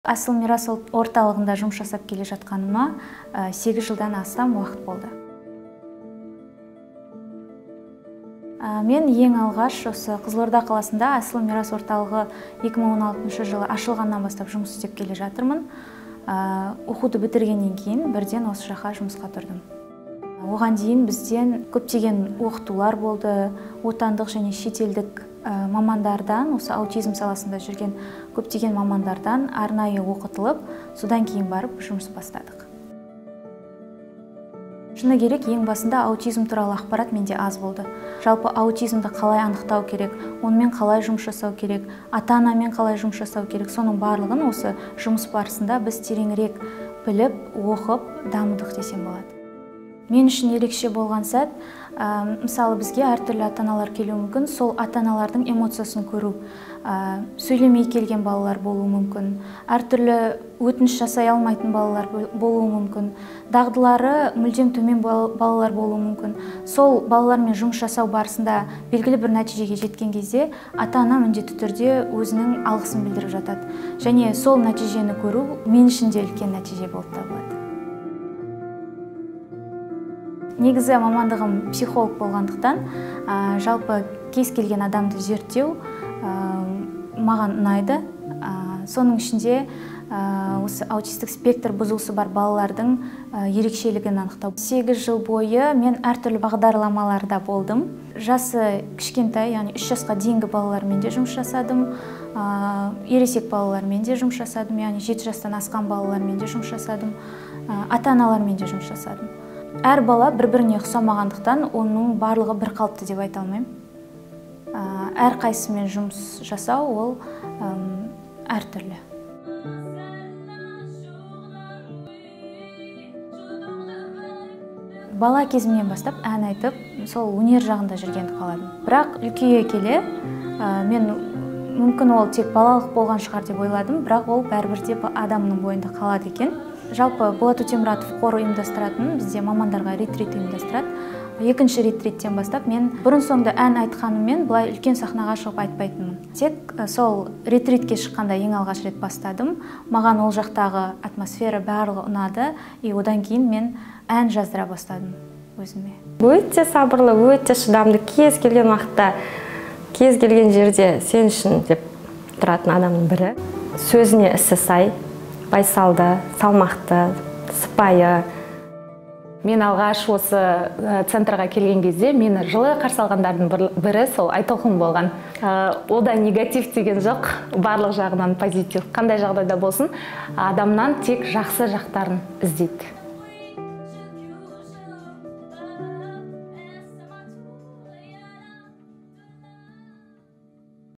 Асыл мирас орталығында жұмыс жасап келе жатқаныма 8 жылдан астам уақыт болды. Мен ең алғаш осы Қызылорда қаласында Асыл мирас орталығы 2016 жылы ашылғаннан бастап жұмыс істеп келе жатырмын. Оқуды бітіргеннен кейін бірден осы жаққа жұмысқа тұрдым. Оған дейін бізден көптеген оқытулар болды, отандық және шетелдік мамандардан, осы аутизм саласында жүрген көптеген мамандардан арнайы оқытылып, содан кейін барып жұмыс бастадық. Шыны керек, ең басында аутизм туралы ақпарат менде аз болды. Жалпы аутизмді қалай анықтау керек, онымен қалай жұмыс жасау керек, ата-анамен қалай жұмыс жасау керек, соның барлығын осы жұмыс барысында біз тереңірек біліп, оқып, дамыдық десем болады. Мен үшін ерекше болған сәт, мысалы бізге әртүрлі ата-аналар келуі мүмкін, сол ата-аналардың эмоциясын көру, сөйлемей келген балалар болуы мүмкін, әртүрлі өтініш жасай алмайтын балалар болуы мүмкін, дағдылары мүлдем төмен балалар болуы мүмкін. Сол балалармен жұмыс жасау барысында белгілі бір нәтижеге жеткен кезде ата-ана міндетті түрде өзінің алғысын білдіріп жатады. Және сол нәтижені көру мен үшін де үлкен нәтиже болып табылады. Негізі мамандығым психолог болғандықтан, жалпы кез келген адамды зерттеу маған ұнайды. Соның ішінде осы аутистік спектр бұзылысы бар балалардың ерекшелігін анықтау. 8 жыл бойы мен әртүрлі бағдарламаларда болдым. Жасы кішкентай, яғни 3 жасқа дейінгі балалармен де жұмыс жасадым. Ересек балалармен де жұмыс жасадым, яғни 7 жастан асқан балалармен де жұмыс жасадым. Ата-аналармен де жұмыс жасадым. Әр бала бір-біріне ұқсамағандықтан, оның барлығы бір қалыпты деп айта алмаймын. Әр қайсымен жұмыс жасау ол әртүрлі. Бала кезімнен бастап ән айтып, сол өнер жағында жүргенді қаладым. Бірақ үлкейе келе, мен мүмкін ол тек балалық болған шығар деп ойладым, бірақ ол бәрібір де адамның бойында қалады екен. Жалпы Болат Өтемұратов қоры ұйымдастыратын, бізде мамандарға ретрит ұйымдастырады. Екінші ретриттен бастап мен бұрын соңды ән айтқаныммен былай үлкен сахнаға шығып айтпайтынмын. Тек сол ретритке шыққанда ең алғаш рет бастадым. Маған ол жақтағы атмосфера барлығы ұнады, одан кейін мен ән жаздыра бастадым өзіме. Өте сабырлы, өте шыдамды, кез келген уақытта, кез келген жерде сен үшін деп тұратын адамның бірі. Сөзіне ісі сай, байсалды, салмақты, сыпайы. Мен алғаш осы центрға келген кезде мені жылы қарсы алғандардың бірі сол Айтолқын болған. Ол да негатив деген жоқ, барлық жағынан позитив. Қандай жағдайда болсын, адамнан тек жақсы жақтарын іздейді.